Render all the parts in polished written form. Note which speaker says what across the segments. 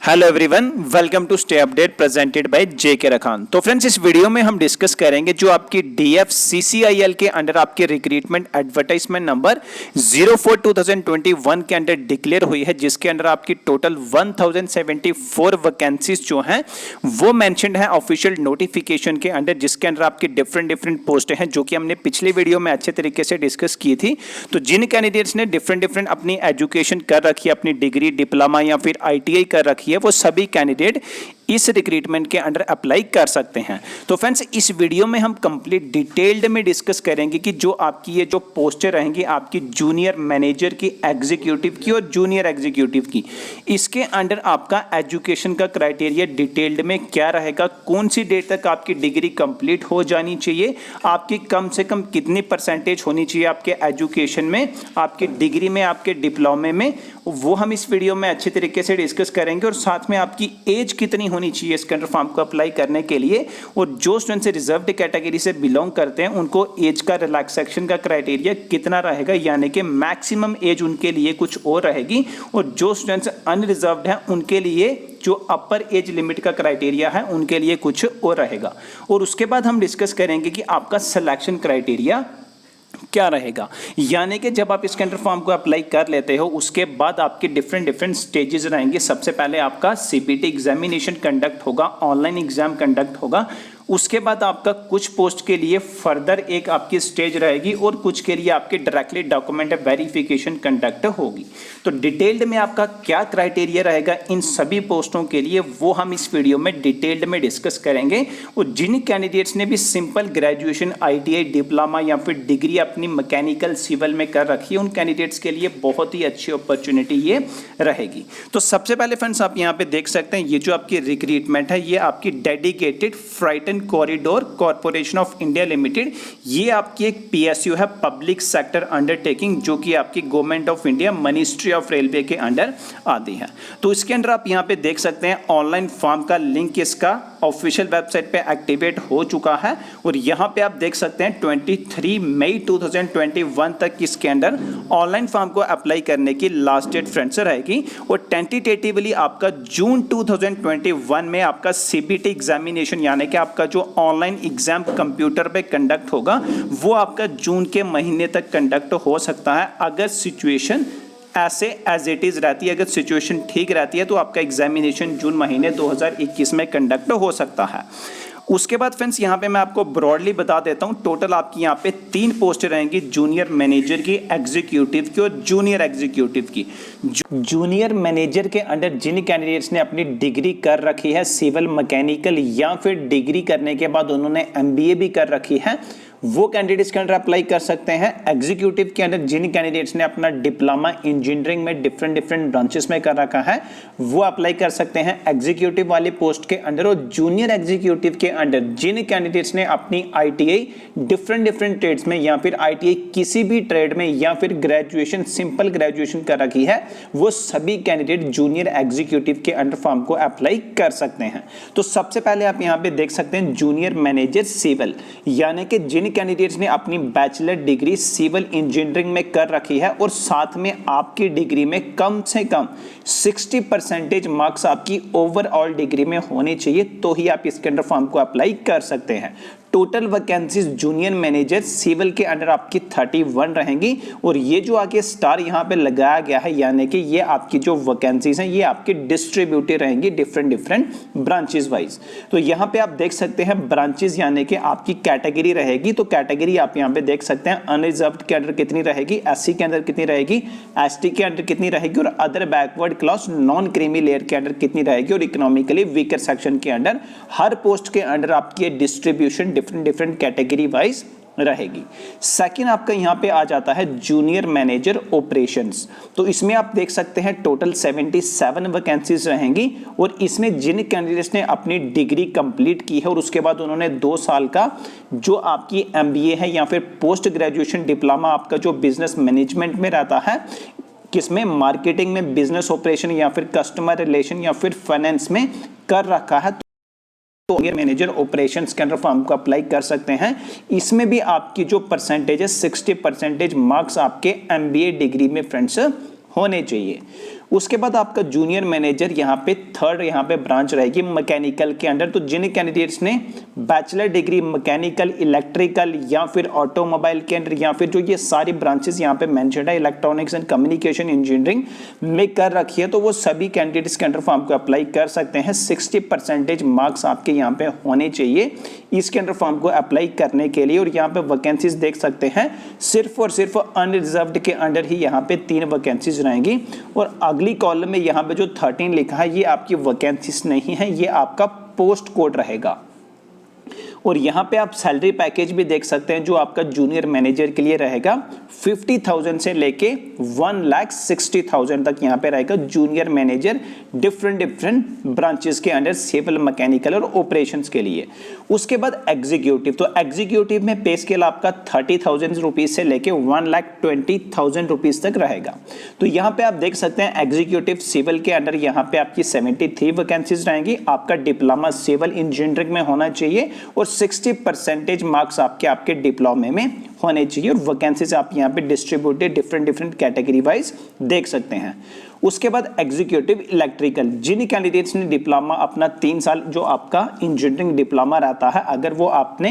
Speaker 1: Hello everyone, welcome to stay update presented by JK Rakhan. तो friends, इस video में हम डिस्कस करेंगे जो आपकी DFCCIL के अंडर आपके रिक्रूटमेंट एडवर्टाइजमेंट नंबर 04/2021 के अंडर डिक्लेयर हुई है, जिसके अंदर आपकी टोटल 1074 वैकेंसीज जो हैं वो मेंशन्ड है ऑफिशियल नोटिफिकेशन के अंडर, जिसके अंदर आपकी डिफरेंट पोस्टें हैं जो कि हमने पिछले वीडियो में अच्छे तरीके से डिस्कस की थी। तो जिन कैंडिडेट्स ने डिफरेंट अपनी एजुकेशन कर रखी है, अपनी डिग्री, डिप्लोमा या फिर ITI कर रखी है, वो सभी कैंडिडेट इस रिक्रूटमेंट के अंडर अप्लाई कर सकते हैं। तो फ्रेंड्स, इस वीडियो में हम कंप्लीट डिटेल्ड में डिस्कस करेंगे कि जो आपकी ये जो पोस्टें रहेंगी आपकी जूनियर मैनेजर की, एग्जीक्यूटिव की और जूनियर एग्जीक्यूटिव की, इसके अंडर आपका एजुकेशन का क्राइटेरिया डिटेल्ड में क्या रहेगा, कौन सी डेट तक आपकी डिग्री कंप्लीट हो जानी चाहिए, आपकी कम से कम कितनी परसेंटेज होनी चाहिए आपके एजुकेशन में, आपकी डिग्री में, आपके डिप्लोमे में, वो हम इस वीडियो में अच्छे तरीके से डिस्कस करेंगे। और साथ में आपकी एज कितनी होनी चाहिए इस अंडर फॉर्म को अप्लाई करने के लिए, और जो स्टूडेंट्स रिजर्व्ड कैटेगरी से बिलोंग करते हैं उनको एज का रिलैक्सेशन का क्राइटेरिया कितना रहेगा, यानी कि मैक्सिमम एज उनके लिए कुछ और रहेगी, और जो स्टूडेंट्स अनरिजर्व्ड हैं उनके लिए जो अपर एज लिमिट का क्राइटेरिया है उनके लिए कुछ और रहेगा। और उसके बाद हम डिस्कस करेंगे कि आपका सिलेक्शन क्राइटेरिया क्या रहेगा, यानी कि जब आप इसके अंडर फॉर्म को अप्लाई कर लेते हो उसके बाद आपके डिफरेंट स्टेजेस रहेंगे। सबसे पहले आपका CPT एग्जामिनेशन कंडक्ट होगा, ऑनलाइन एग्जाम कंडक्ट होगा। उसके बाद आपका कुछ पोस्ट के लिए फर्दर एक आपकी स्टेज रहेगी और कुछ के लिए आपके डायरेक्टली डॉक्यूमेंट वेरिफिकेशन कंडक्ट होगी। तो डिटेल्ड में आपका क्या क्राइटेरिया रहेगा इन सभी पोस्टों के लिए, वो हम इस वीडियो में डिटेल्ड में डिस्कस करेंगे। और जिन कैंडिडेट्स ने भी सिंपल ग्रेजुएशन, ITI, डिप्लोमा या फिर डिग्री अपनी मैकेनिकल सिविल में कर रखी है, उन कैंडिडेट्स के लिए बहुत ही अच्छी अपॉर्चुनिटी ये रहेगी। तो सबसे पहले फ्रेंड्स, आप यहाँ पे देख सकते हैं ये जो आपकी रिक्रूटमेंट है ये आपकी dedicated frighten corridor corporation of India limited, ये आपकी एक PSU है, पब्लिक सेक्टर अंडरटेकिंग, जो कि आपकी government of India, ministry of railway के अंडर आती है। तो इसके अंदर आप यहाँ पे देख सकते हैं ऑनलाइन फॉर्म का लिंक इसका ऑफिशियल वेबसाइट पे एक्टिवेट हो चुका है, और यहाँ पे आप देख सकते हैं 23 मई 2021 तक इसके अंदर ऑनलाइन फॉर्म को अप्लाई करने की लास्ट डेट फ्रेंड्स रहेगी। और टेंटेटिवली आपका जून 2021 में आपका CPT एग्जामिनेशन, यानी कि आपका जो ऑनलाइन एग्जाम कंप्यूटर पे कंडक्ट होगा वो आपका जून के महीने तक कंडक्ट हो सकता है, अगर सिचुएशन ऐसे एज इट इज रहती है। अगर सिचुएशन ठीक रहती है तो आपका एग्जामिनेशन जून महीने 2021 में कंडक्ट हो सकता है। उसके बाद फ्रेंड्स, यहाँ पे मैं आपको ब्रॉडली बता देता हूँ, टोटल आपकी यहाँ पे 3 पोस्ट रहेंगी, जूनियर मैनेजर की, एग्जीक्यूटिव की और जूनियर एग्जीक्यूटिव की। जूनियर मैनेजर के अंडर जिन कैंडिडेट्स ने अपनी डिग्री कर रखी है सिविल मैकेनिकल, या फिर डिग्री करने के बाद उन्होंने MBA भी कर रखी है, वो कैंडिडेट्स के अंदर अप्लाई कर सकते हैं। एग्जीक्यूटिव के अंदर जिन कैंडिडेट्स ने अपना डिप्लोमा इंजीनियरिंग में डिफरेंट ब्रांचेस में कर रखा है वो अप्लाई कर सकते हैं एग्जीक्यूटिव वाली पोस्ट के अंदर। और जूनियर एग्जीक्यूटिव के अंदर जिन कैंडिडेट्स ने अपनी ITI डिफरेंट ट्रेड्स में या फिर ITI किसी भी ट्रेड में या फिर ग्रेजुएशन, सिंपल ग्रेजुएशन कर रखी है, वो सभी कैंडिडेट जूनियर एग्जीक्यूटिव के अंडर फॉर्म को अप्लाई कर सकते हैं। तो सबसे पहले आप यहाँ पे देख सकते हैं जूनियर मैनेजर सिविल, यानी कि जिन कैंडिडेट्स ने अपनी बैचलर डिग्री सिविल इंजीनियरिंग में कर रखी है और साथ में आपकी डिग्री में कम से कम 60% मार्क्स आपकी ओवरऑल डिग्री में होने चाहिए, तो ही आप इसके अंडर फॉर्म को अप्लाई कर सकते हैं। Total vacancies junior manager civil के अंडर आपकी 31 रहेंगी, और ये जो आगे स्टार यहाँ पे लगाया गया है, यानी कि ये आपकी जो वैकेंसीज हैं ये आपकी डिस्ट्रीब्यूटेड रहेंगी डिफरेंट ब्रांचेस वाइज। तो यहाँ पे आप देख सकते हैं ब्रांचेस, यानी कि आपकी कैटेगरी रहेगी। तो कैटेगरी आप यहाँ पे देख सकते हैं, अनरिजर्व्ड के अंडर कितनी रहेगी, SC के अंदर कितनी रहेगी, ST के अंदर कितनी रहेगी, और other backward class non creamy layer के अंदर कितनी रहेगी, और इकोनॉमिकली वीकर सेक्शन के अंडर हर पोस्ट के अंडर आपकी डिस्ट्रीब्यूशन डिफरेंट कैटेगरी वाइज रहेगी। सेकंड आपका यहाँ पे आ जाता है जूनियर मैनेजर ऑपरेशंस। तो इसमें आप देख सकते हैं टोटल 77 वैकेंसीज रहेंगी, और इसमें जिन कैंडिडेट्स ने अपनी डिग्री कंप्लीट की है और उसके बाद उन्होंने 2 साल का जो आपकी MBA है या फिर पोस्ट ग्रेजुएशन डिप्लोमा आपका जो बिजनेस मैनेजमेंट में रहता है, किसमें, मार्केटिंग में, बिजनेस ऑपरेशन या फिर कस्टमर रिलेशन या फिर फाइनेंस में कर रखा है, तो मैनेजर ऑपरेशंस के अंडर फॉर्म को अप्लाई कर सकते हैं। इसमें भी आपकी जो परसेंटेज है 60% मार्क्स आपके MBA डिग्री में फ्रेंड्स होने चाहिए। उसके बाद आपका जूनियर मैनेजर यहाँ पे थर्ड यहाँ पे ब्रांच रहेगी मैकेनिकल के अंडर। तो जिन कैंडिडेट्स ने बैचलर डिग्री मैकेनिकल, इलेक्ट्रिकल या फिर ऑटोमोबाइल के अंडर या फिर जो ये सारी ब्रांचेस यहाँ पे मेंशन्ड है इलेक्ट्रॉनिक्स एंड कम्युनिकेशन इंजीनियरिंग में कर रखी है, तो वो सभी कैंडिडेट्स के अंडर फॉर्म को अप्लाई कर सकते हैं। 60% मार्क्स आपके यहाँ पे होने चाहिए इसके अंडर फॉर्म को अप्लाई करने के लिए। और यहाँ पे वैकेंसीज देख सकते हैं सिर्फ और सिर्फ अनरिजर्व्ड के अंडर ही यहाँ पे 3 वैकेंसीज रहेंगी। और अगली कॉलम में यहाँ पे जो 13 लिखा है ये आपकी वैकेंसीज नहीं है, ये आपका पोस्ट कोड रहेगा। और यहाँ पे आप सैलरी पैकेज भी देख सकते हैं जो आपका जूनियर मैनेजर के लिए रहेगा 50,000 से लेके 1,60,000 तक यहाँ पे रहेगा जूनियर मैनेजर डिफरेंट ब्रांचेस के अंडर सिविल, मैकेनिकल और ऑपरेशंस के लिए। उसके बाद एग्जीक्यूटिव, तो एग्जीक्यूटिव में पे स्केल आपका 30,000 रुपीज से लेके 1,20,000 रुपीज तक रहेगा। तो यहाँ पे आप देख सकते हैं एग्जीक्यूटिव सिविल के अंडर यहाँ पे आपकी 73 वैकेंसीज रहेंगी। आपका डिप्लोमा सिविल इंजीनियरिंग में होना चाहिए और 60% मार्क्स आपके डिप्लोमे में होने चाहिए। और वैकेंसीज आप यहाँ पे डिस्ट्रीब्यूटेड डिफरेंट कैटेगरी वाइज देख सकते हैं। उसके बाद एग्जीक्यूटिव इलेक्ट्रिकल, जिन कैंडिडेट्स ने डिप्लोमा अपना 3 साल जो आपका इंजीनियरिंग डिप्लोमा रहता है अगर वो आपने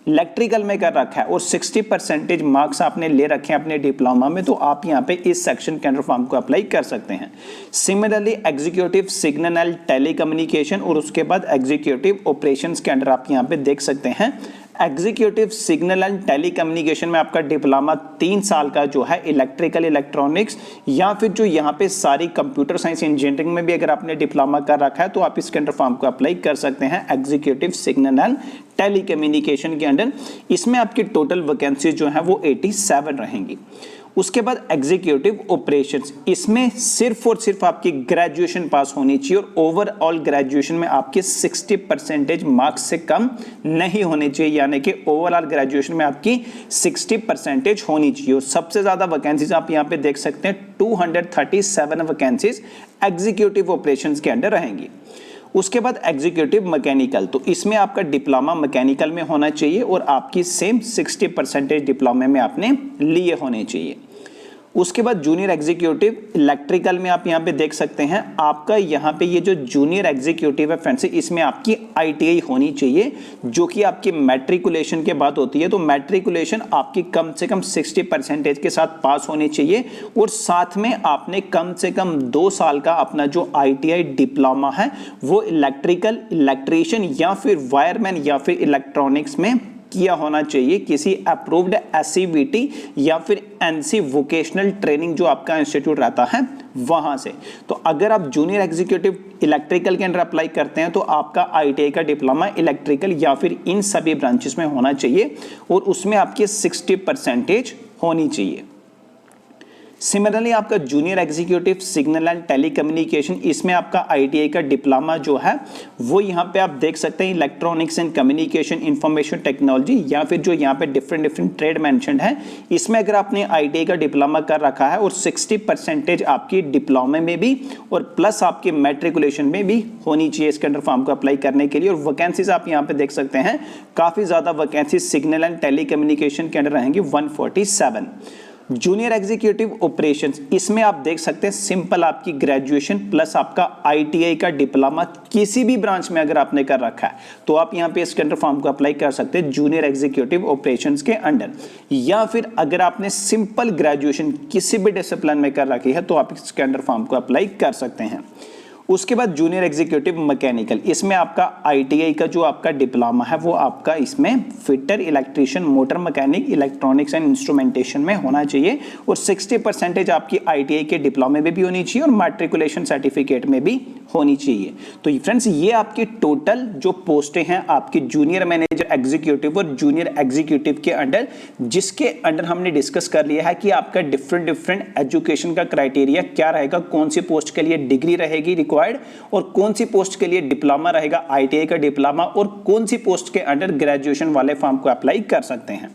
Speaker 1: इलेक्ट्रिकल में कर रखा है और 60% मार्क्स आपने ले रखे हैं अपने डिप्लोमा में, तो आप यहाँ पे इस सेक्शन के अंडर फॉर्म को अप्लाई कर सकते हैं। Similarly executive signal and telecommunication और उसके बाद एग्जीक्यूटिव ऑपरेशंस के अंडर आप यहाँ पे देख सकते हैं एग्जीक्यूटिव सिग्नल एंड टेलीकम्युनिकेशन में आपका डिप्लोमा 3 साल का जो है इलेक्ट्रिकल, इलेक्ट्रॉनिक्स या फिर जो यहाँ पे सारी कंप्यूटर साइंस इंजीनियरिंग में भी अगर आपने डिप्लोमा कर रखा है तो आप इसके अंडर फॉर्म को अप्लाई कर सकते हैं एग्जीक्यूटिव सिग्नल एंड टेलीकम्युनिकेशन के अंडर। इसमें आपकी टोटल वैकेंसी जो है वो 87 रहेंगी। उसके बाद एग्जीक्यूटिव ऑपरेशंस, इसमें सिर्फ और सिर्फ आपकी ग्रेजुएशन पास होनी चाहिए और ओवरऑल ग्रेजुएशन में आपके 60% मार्क्स से कम नहीं होने चाहिए, यानी कि ओवरऑल ग्रेजुएशन में आपकी 60% होनी चाहिए। और सबसे ज्यादा वैकेंसीज आप यहाँ पे देख सकते हैं 237 वैकेंसीज एग्जीक्यूटिव ऑपरेशंस के अंडर रहेंगी। उसके बाद एग्जीक्यूटिव मैकेनिकल, तो इसमें आपका डिप्लोमा मैकेनिकल में होना चाहिए और आपकी सेम 60% डिप्लोमे में आपने लिए होने चाहिए। उसके बाद जूनियर एग्जीक्यूटिव इलेक्ट्रिकल में आप यहाँ पे देख सकते हैं आपका यहाँ पे ये जो जूनियर एग्जीक्यूटिव है फ्रेंड्स इसमें आपकी ITI होनी चाहिए जो कि आपकी मैट्रिकुलेशन के बाद होती है। तो मैट्रिकुलेशन आपकी कम से कम 60% के साथ पास होनी चाहिए और साथ में आपने कम से कम 2 साल का अपना जो ITI डिप्लोमा है वो इलेक्ट्रिकल, इलेक्ट्रीशियन या फिर वायरमैन या फिर इलेक्ट्रॉनिक्स में किया होना चाहिए किसी अप्रूव्ड SCVT या फिर NC वोकेशनल ट्रेनिंग जो आपका इंस्टीट्यूट रहता है वहां से। तो अगर आप जूनियर एग्जीक्यूटिव इलेक्ट्रिकल के अंदर अप्लाई करते हैं तो आपका ITI का डिप्लोमा इलेक्ट्रिकल या फिर इन सभी ब्रांचेस में होना चाहिए और उसमें आपकी 60% होनी चाहिए। सिमिलरली आपका junior executive signal and telecommunication, इसमें आपका ITI का डिप्लोमा जो है वो यहाँ पे आप देख सकते हैं electronics and communication, information technology या फिर जो यहाँ पे डिफरेंट ट्रेड मेंशन्ड है इसमें अगर आपने ITI का डिप्लोमा कर रखा है और 60% आपकी डिप्लोमे में भी और प्लस आपके मैट्रिकुलेशन में भी होनी चाहिए इसके अंडर फॉर्म को अप्लाई करने के लिए। और वैकेंसीज आप यहाँ पे देख सकते हैं काफी ज्यादा वैकेंसीज सिग्नल एंड टेलीकम्युनिकेशन के अंडर रहेंगी 147। जूनियर एग्जीक्यूटिव ऑपरेशंस, इसमें आप देख सकते हैं सिंपल आपकी ग्रेजुएशन प्लस आपका ITI का डिप्लोमा किसी भी ब्रांच में अगर आपने कर रखा है तो आप यहां पे इसके अंडर फॉर्म को अप्लाई कर सकते हैं जूनियर एग्जीक्यूटिव ऑपरेशंस के अंडर। या फिर अगर आपने सिंपल ग्रेजुएशन किसी भी डिसिप्लिन में कर रखी है तो आप इसके अंडर फॉर्म को अप्लाई कर सकते हैं। उसके बाद जूनियर एग्जीक्यूटिव मैकेनिकल, इसमें आपका ITI का जो आपका डिप्लोमा है वो आपका इसमें fitter, electrician, motor mechanic, electronics and instrumentation में होना चाहिए और 60% आपकी ITI के डिप्लोमे में भी होनी चाहिए और मैट्रिकुलेशन सर्टिफिकेट में भी होनी चाहिए। तो फ्रेंड्स ये आपकी टोटल जो पोस्टें हैं आपकी जूनियर मैनेजर एग्जीक्यूटिव और जूनियर एग्जीक्यूटिव के अंडर, जिसके अंडर हमने डिस्कस कर लिया है कि आपका डिफरेंट एजुकेशन का क्राइटेरिया क्या रहेगा, कौन सी पोस्ट के लिए डिग्री रहेगी रिक्वायर्ड और कौन सी पोस्ट के लिए डिप्लोमा रहेगा ITI का डिप्लोमा और कौन सी पोस्ट के अंडर ग्रेजुएशन वाले फॉर्म को अप्लाई कर सकते हैं।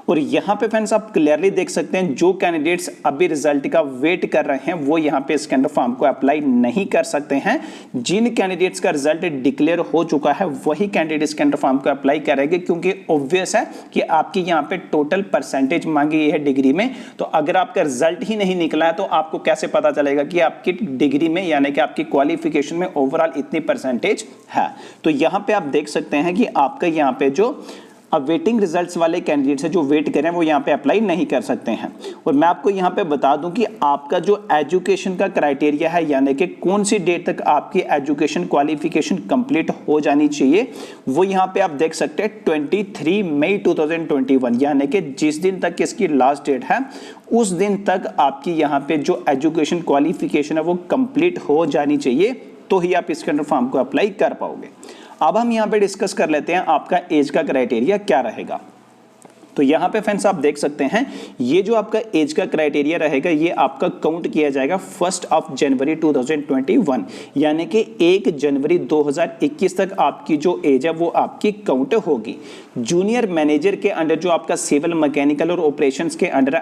Speaker 1: और यहाँ पे फ्रेंड्स आप क्लियरली देख सकते हैं जो कैंडिडेट्स अभी रिजल्ट का वेट कर रहे हैं वो यहाँ पे स्टैंडर्ड फॉर्म को अप्लाई नहीं कर सकते हैं। जिन कैंडिडेट्स का रिजल्ट डिक्लेयर हो चुका है वही कैंडिडेट स्टैंडर्ड फॉर्म को अप्लाई करेंगे, क्योंकि ऑब्वियस है कि आपकी यहाँ पे टोटल परसेंटेज मांगी है डिग्री में। तो अगर आपका रिजल्ट ही नहीं निकला है तो आपको कैसे पता चलेगा कि आपकी डिग्री में यानी कि आपकी क्वालिफिकेशन में ओवरऑल इतनी परसेंटेज है। तो यहाँ पे आप देख सकते हैं कि आपका यहाँ पे जो अब वेटिंग रिजल्ट्स वाले कैंडिडेट्स हैं जो वेट करें वो यहाँ पे अप्लाई नहीं कर सकते हैं। और मैं आपको यहाँ पे बता दूं कि आपका जो एजुकेशन का क्राइटेरिया है यानी कि कौन सी डेट तक आपकी एजुकेशन क्वालिफिकेशन कंप्लीट हो जानी चाहिए, वो यहाँ पे आप देख सकते हैं 23 मई 2021 यानी कि जिस दिन तक इसकी लास्ट डेट है उस दिन तक आपकी यहाँ पे जो एजुकेशन क्वालिफिकेशन है वो कंप्लीट हो जानी चाहिए, तो ही आप इसके अंडर फॉर्म को अप्लाई कर पाओगे। अब हम यहाँ पे डिस्कस कर लेते हैं आपका एज का क्राइटेरिया क्या रहेगा। तो यहाँ पे फ्रेंड्स आप देख सकते हैं ये जो आपका एज का क्राइटेरिया रहेगा ये आपका काउंट किया जाएगा 1 जनवरी 2021 यानी कि 1 जनवरी 2021 तक आपकी जो एज है वो आपकी काउंट होगी। जूनियर मैनेजर के अंडर जो आपका सिविल मैकेनिकल और ऑपरेशंस के अंडर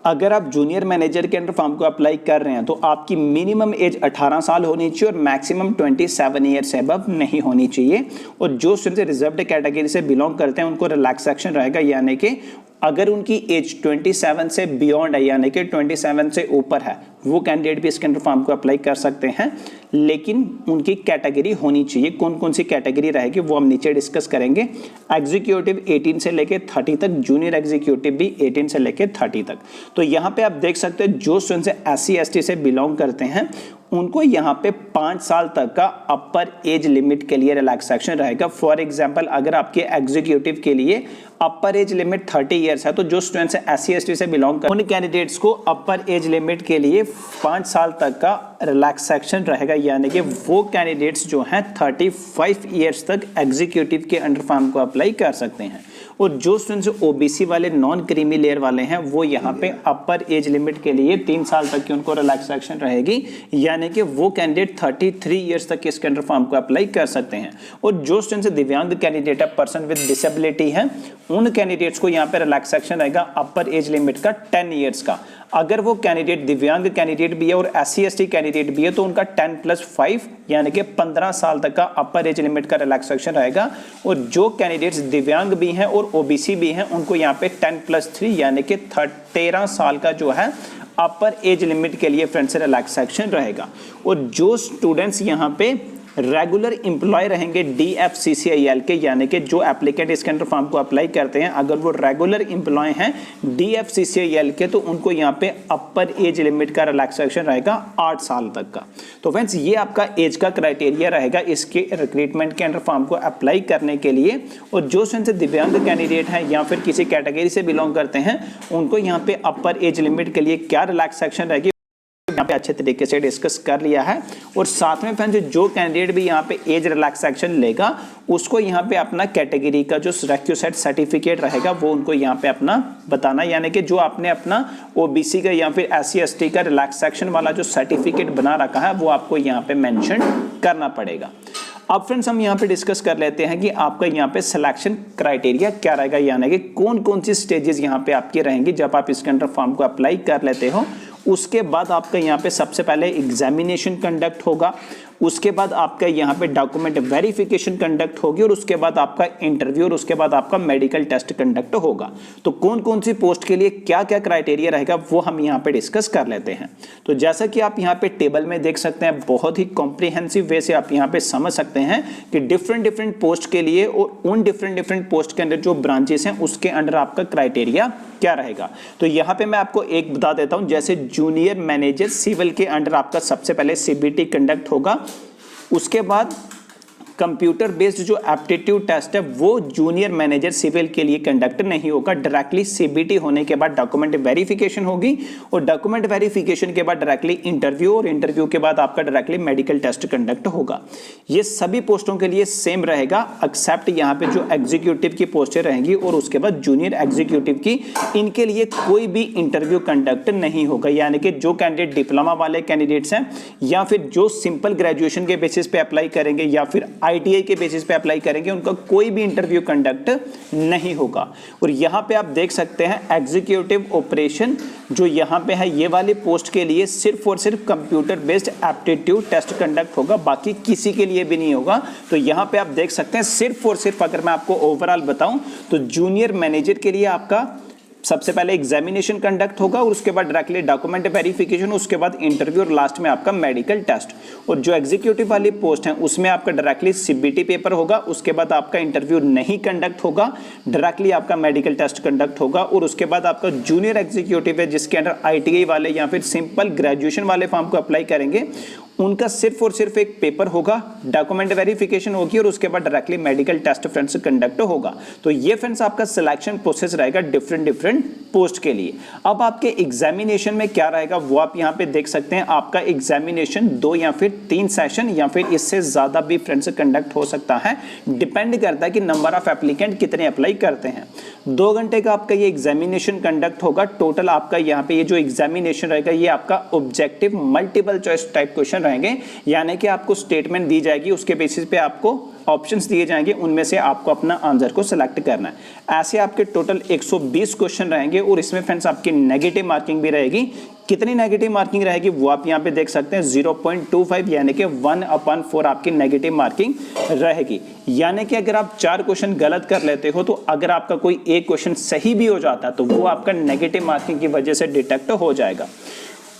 Speaker 1: अगर आप जूनियर मैनेजर के अंडर फॉर्म को अप्लाई कर रहे हैं तो आपकी मिनिमम एज 18 साल होनी चाहिए और मैक्सिमम 27 ईयर से अबव नहीं होनी चाहिए। और जो स्टूडेंट रिजर्व्ड कैटेगरी से बिलोंग करते हैं उनको रिलैक्सेशन रहेगा यानी कि अगर उनकी एज 27 से बियॉन्ड है यानी कि 27 से ऊपर है वो कैंडिडेट भी इसके अंडर फॉर्म को अप्लाई कर सकते हैं, लेकिन उनकी कैटेगरी होनी चाहिए। कौन कौन सी कैटेगरी रहेगी वो हम नीचे डिस्कस करेंगे। एग्जीक्यूटिव 18 से लेके 30 तक, जूनियर एग्जीक्यूटिव भी 18 से लेके 30 तक। तो यहाँ पे आप देख सकते हैं जो स्टूडेंट्स SC ST से बिलोंग करते हैं उनको यहाँ पे 5 साल तक का अपर एज लिमिट के लिए रिलैक्सेशन रहेगा। फॉर एग्जांपल अगर आपके एग्जीक्यूटिव के लिए अपर एज लिमिट 30 इयर्स है तो जो स्टूडेंट्स SC ST से बिलोंग करते हैं उन कैंडिडेट्स को अपर एज लिमिट के लिए 5 साल तक का रिलैक्सेशन रहेगा यानी कि वो कैंडिडेट्स जो हैं 35 इयर्स तक एग्जीक्यूटिव के अंडर फॉर्म को अप्लाई कर सकते हैं। और जो स्टूडेंट्स OBC वाले नॉन क्रीमी लेयर वाले हैं वो यहाँ पे अपर एज लिमिट के लिए 3 साल तक की उनको रिलैक्सेशन रहेगी यानी कि वो कैंडिडेट 33 इयर्स तक इसके अंडर फॉर्म को अप्लाई कर सकते हैं। और जो स्टूडेंट्स दिव्यांग कैंडिडेट है, पर्सन विद डिसेबिलिटी है, उन कैंडिडेट्स को यहाँ पे रिलैक्सेशन रहेगा अपर एज लिमिट का 10 इयर्स का। अगर वो कैंडिडेट दिव्यांग कैंडिडेट भी है और SC ST कैंडिडेट भी है तो उनका 10+5 यानी कि 15 साल तक का अपर एज लिमिट का रिलैक्सेशन रहेगा। और जो कैंडिडेट्स दिव्यांग भी हैं और OBC भी हैं उनको यहाँ पे 10+3 यानी कि 13 साल का जो है अपर एज लिमिट के लिए फ्रेंड्स रिलैक्सेशन रहेगा। और जो स्टूडेंट्स यहाँ पे रेगुलर एम्प्लॉय रहेंगे DFCCIL के यानी कि जो एप्लीकेंट इसके अंडर फॉर्म को अप्लाई करते हैं अगर वो रेगुलर एम्प्लॉय हैं DFCCIL के तो उनको यहाँ पे अपर एज लिमिट का रिलैक्सेशन रहेगा 8 साल तक का। तो फ्रेंड्स ये आपका एज का क्राइटेरिया रहेगा इसके रिक्रूटमेंट के अंडर फॉर्म को अप्लाई करने के लिए। और जो से दिव्यांग कैंडिडेट हैं या फिर किसी कैटेगरी से बिलोंग करते हैं उनको यहाँ पे अपर एज लिमिट के लिए क्या रिलैक्सेशन रहेगी यहाँ पे अच्छे तरीके से डिस्कस कर लिया है। और साथ में फ्रेंड्स जो कैंडिडेट भी यहाँ पे एज रिलैक्सेशन लेगा उसको यहाँ पे अपना कैटेगरी का जो रिक्विजिट सर्टिफिकेट रहेगा वो उनको यहाँ पे अपना बताना यानी कि जो आपने अपना OBC का या फिर SC ST का रिलैक्सेशन वाला जो सर्टिफिकेट बना रखा है वो आपको यहाँ पे मेंशन करना पड़ेगा। अब फ्रेंड्स हम यहाँ पे डिस्कस कर लेते हैं कि आपका यहाँ पे सिलेक्शन क्राइटेरिया क्या रहेगा यानी कि कौन कौन सी स्टेजेस यहाँ पे आपकी रहेंगी जब आप इसके अंडर फॉर्म को अप्लाई कर लेते हो। उसके बाद आपका यहाँ पे सबसे पहले एग्जामिनेशन कंडक्ट होगा, उसके बाद आपका यहाँ पे डॉक्यूमेंट वेरिफिकेशन कंडक्ट होगी और उसके बाद आपका इंटरव्यू और उसके बाद आपका मेडिकल टेस्ट कंडक्ट होगा। तो कौन कौन सी पोस्ट के लिए क्या क्या क्राइटेरिया रहेगा वो हम यहाँ पे डिस्कस कर लेते हैं। तो जैसा कि आप यहाँ पे टेबल में देख सकते हैं बहुत ही कॉम्प्रिहेंसिव वे से आप यहाँ पे समझ सकते हैं कि डिफरेंट पोस्ट के लिए और उन डिफरेंट पोस्ट के अंदर जो ब्रांचेस हैं उसके अंडर आपका क्राइटेरिया क्या रहेगा। तो यहाँ पे मैं आपको एक बता देता हूँ, जैसे जूनियर मैनेजर सिविल के अंडर आपका सबसे पहले CBT कंडक्ट होगा, उसके बाद कंप्यूटर बेस्ड जो एप्टीट्यूड टेस्ट है वो जूनियर मैनेजर सिविल के लिए कंडक्ट नहीं होगा, डायरेक्टली CBT होने के बाद डॉक्यूमेंट वेरिफिकेशन होगी और डॉक्यूमेंट वेरिफिकेशन के बाद डायरेक्टली इंटरव्यू और इंटरव्यू के बाद आपका डायरेक्टली मेडिकल टेस्ट कंडक्ट होगा। ये सभी पोस्टों के लिए सेम रहेगा एक्सेप्ट यहाँ पे जो एग्जीक्यूटिव की पोस्टें रहेंगी और उसके बाद जूनियर एग्जीक्यूटिव की, इनके लिए कोई भी इंटरव्यू कंडक्ट नहीं होगा। यानी कि जो कैंडिडेट डिप्लोमा वाले कैंडिडेट्स हैं या फिर जो सिंपल ग्रेजुएशन के बेसिस पे अप्लाई करेंगे या फिर ITI के बेसिस पे अप्लाई करेंगे उनका कोई भी इंटरव्यू कंडक्ट नहीं होगा। और यहाँ पे आप देख सकते हैं एग्जीक्यूटिव ऑपरेशन जो यहाँ पे है, ये वाले पोस्ट के लिए सिर्फ और सिर्फ computer based aptitude test conduct होगा, बाकी किसी के लिए भी नहीं होगा। तो यहाँ पे आप देख सकते हैं सिर्फ और सिर्फ अगर मैं आपको ओवरऑल बताऊं तो जूनियर मैनेजर के लिए आपका सबसे पहले एग्जामिनेशन कंडक्ट होगा और उसके बाद डायरेक्टली डॉक्यूमेंट वेरिफिकेशन, उसके बाद इंटरव्यू और लास्ट में आपका मेडिकल टेस्ट। और जो एग्जीक्यूटिव वाली पोस्ट है उसमें आपका डायरेक्टली CBT पेपर होगा, उसके बाद आपका इंटरव्यू नहीं कंडक्ट होगा, डायरेक्टली आपका मेडिकल टेस्ट कंडक्ट होगा। और उसके बाद आपका जूनियर एग्जीक्यूटिव है जिसके अंडर ITI वाले या फिर सिंपल ग्रेजुएशन वाले फॉर्म को अप्लाई करेंगे, उनका सिर्फ और सिर्फ एक पेपर होगा, डॉक्यूमेंट वेरिफिकेशन होगी और उसके बाद directly medical test friends conduct होगा। तो ये फ्रेंड्स आपका सिलेक्शन प्रोसेस रहेगा डिफरेंट पोस्ट के लिए। अब आपके एग्जामिनेशन में क्या रहेगा वो आप यहाँ पे देख सकते हैं। आपका एग्जामिनेशन 2 या फिर 3 सेशन या फिर इससे ज्यादा भी फ्रेंड्स कंडक्ट हो सकता है, डिपेंड करता है कि नंबर ऑफ एप्लीकेंट कितने अप्लाई करते हैं। 2 घंटे का आपका ये एग्जामिनेशन कंडक्ट होगा। टोटल आपका यहाँ पे ये जो एग्जामिनेशन रहेगा ये आपका objective multiple choice type question रहेंगे, यानी कि आपको स्टेटमेंट दी जाएगी, उसके बेसिस पे आपको ऑप्शंस दिए जाएंगे, उनमें से आपको अपना आंसर को सिलेक्ट करना है। ऐसे आपके टोटल 120 क्वेश्चन रहेंगे और इसमें फ्रेंड्स आपकी नेगेटिव मार्किंग भी रहेगी। कितनी नेगेटिव मार्किंग रहेगी वो आप यहाँ पे देख सकते हैं 0.25 यानी कि 1/4 आपकी नेगेटिव मार्किंग रहेगी। यानी कि अगर आप 4 क्वेश्चन गलत कर लेते हो तो अगर आपका कोई एक क्वेश्चन सही भी हो जाता है तो वो आपका नेगेटिव मार्किंग की वजह से डिटेक्ट हो जाएगा।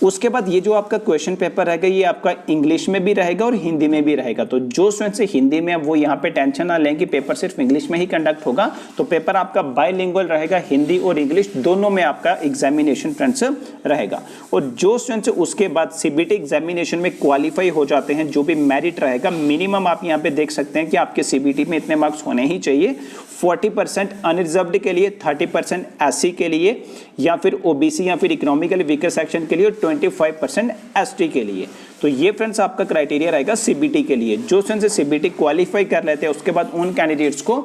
Speaker 1: उसके बाद ये जो आपका क्वेश्चन पेपर रहेगा ये आपका इंग्लिश में भी रहेगा और हिंदी में भी रहेगा। तो जो स्टूडेंट्स हिंदी में वो यहाँ पे टेंशन ना लें कि पेपर सिर्फ इंग्लिश में ही कंडक्ट होगा, तो पेपर आपका बाइलिंगुअल रहेगा, हिंदी और इंग्लिश दोनों में आपका एग्जामिनेशन फ्रेंड्स रहेगा। और जो स्टूडेंट्स उसके बाद CBT एग्जामिनेशन में क्वालिफाई हो जाते हैं, जो भी मेरिट रहेगा मिनिमम आप यहाँ पे देख सकते हैं कि आपके CBT में इतने मार्क्स होने ही चाहिए। 40% अनरिजर्व्ड के लिए, 30% SC के लिए या फिर OBC या फिर इकोनॉमिकली वीकर सेक्शन के लिए, 25% ST के लिए। तो ये फ्रेंड्स आपका क्राइटेरिया रहेगा CBT के लिए। जो स्टूडेंट्स CBT क्वालिफाई कर लेते हैं उसके बाद उन कैंडिडेट्स को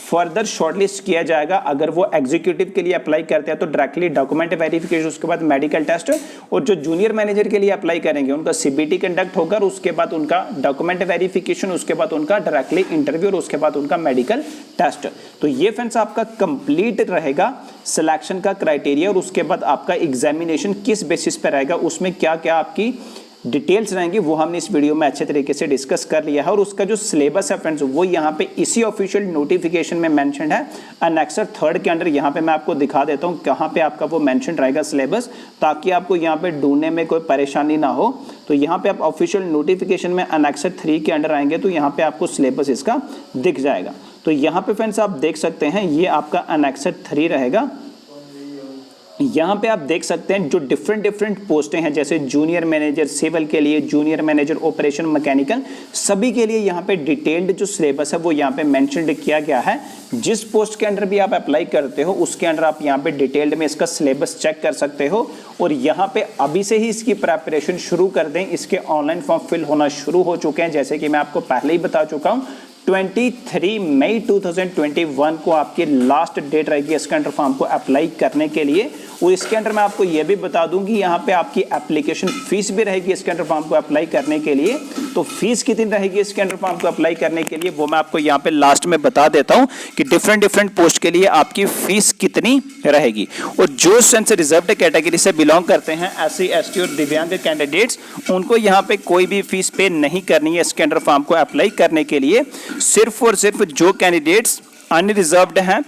Speaker 1: फर्दर शॉर्टलिस्ट किया जाएगा। अगर वो एग्जीक्यूटिव के लिए अप्लाई करते हैं तो डायरेक्टली डॉक्यूमेंट वेरिफिकेशन, उसके बाद मेडिकल टेस्ट, और जो जूनियर मैनेजर के लिए अप्लाई करेंगे उनका CBT कंडक्ट होगा और उसके बाद उनका डॉक्यूमेंट वेरिफिकेशन, उसके बाद उनका डायरेक्टली इंटरव्यू और उसके बाद उनका मेडिकल टेस्ट। तो ये फ्रेंड्स आपका कंप्लीट रहेगा सिलेक्शन का क्राइटेरिया। और उसके बाद आपका एग्जामिनेशन किस बेसिस पर रहेगा, उसमें क्या क्या आपकी डिटेल्स रहेंगी वो हमने इस वीडियो में अच्छे तरीके से डिस्कस कर लिया है। और उसका जो सिलेबस है फ्रेंड्स वो यहाँ पे इसी ऑफिशियल नोटिफिकेशन में मेंशन है। अनेक्सर 3 के अंडर यहाँ पे मैं आपको दिखा देता हूँ कहाँ पे आपका वो मेंशन रहेगा सिलेबस, ताकि आपको यहाँ पे ढूंढने में कोई परेशानी ना हो। तो यहाँ पे आप ऑफिशियल नोटिफिकेशन में अनेक्सर 3 के अंडर आएंगे तो यहाँ पे आपको सिलेबस इसका दिख जाएगा। तो यहाँ पे फ्रेंड्स आप देख सकते हैं ये आपका अनेक्सर 3 रहेगा। यहाँ पे आप देख सकते हैं जो डिफरेंट पोस्टें हैं, जैसे जूनियर मैनेजर सिविल के लिए, जूनियर मैनेजर ऑपरेशन मैकेनिकल, सभी के लिए यहाँ पे डिटेल्ड जो सिलेबस है वो यहाँ पे मेंशन्ड किया गया है। जिस पोस्ट के अंडर भी आप अप्लाई करते हो उसके अंडर आप यहाँ पे डिटेल्ड में इसका सिलेबस चेक कर सकते हो। और यहाँ पे अभी से ही इसकी प्रेपरेशन शुरू कर दें। इसके ऑनलाइन फॉर्म फिल होना शुरू हो चुके हैं, जैसे कि मैं आपको पहले ही बता चुका हूँ। 23 मई 2021 को आपकी लास्ट डेट रहेगी इसके अंडर फॉर्म को अप्लाई करने के लिए। और इसके अंडर मैं आपको यह भी बता दूं कि यहाँ पे आपकी एप्लीकेशन फीस भी रहेगी इसके अंडर फॉर्म को अप्लाई करने के लिए। तो फीस कितनी रहेगी इसके अंडर फॉर्म को अप्लाई करने के लिए वो मैं आपको यहाँ पे लास्ट में बता देता हूँ कि डिफरेंट पोस्ट के लिए आपकी फीस कितनी रहेगी। और जो स्टूडेंट्स रिजर्व्ड कैटेगरी से बिलोंग करते हैं, SC ST और दिव्यांग कैंडिडेट्स, उनको यहाँ पे कोई भी फीस पे नहीं करनी है इसके अंडर फॉर्म को अप्लाई करने के लिए। सिर्फ और सिर्फ जो कैंडिडेट्स अनरिजर्व्ड हैं,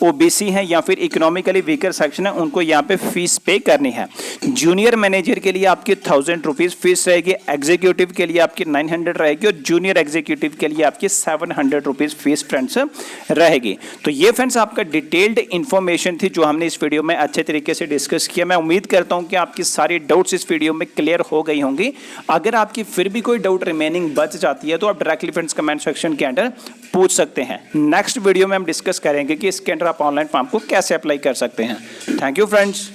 Speaker 1: OBC हैं या फिर इकोनॉमिकली वीकर सेक्शन है, उनको यहाँ पे फीस पे करनी है। जूनियर मैनेजर के लिए आपकी 1000 रुपीज फीस रहेगी, एग्जीक्यूटिव के लिए आपकी 900 रहेगी और जूनियर एग्जीक्यूटिव के लिए आपकी 700 रुपीज फीस फ्रेंड्स रहेगी। तो ये फ्रेंड्स आपका डिटेल्ड इन्फॉर्मेशन थी जो हमने इस वीडियो में अच्छे तरीके से डिस्कस किया। मैं उम्मीद करता हूँ कि आपकी सारी डाउट्स इस वीडियो में क्लियर हो गई होंगी। अगर आपकी फिर भी कोई डाउट रिमेनिंग बच जाती है तो आप डायरेक्टली फ्रेंड्स कमेंट सेक्शन के अंदर पूछ सकते हैं। नेक्स्ट वीडियो में हम डिस्कस करेंगे कि इसके अंदर आप ऑनलाइन फॉर्म को कैसे अप्लाई कर सकते हैं। Thank you friends.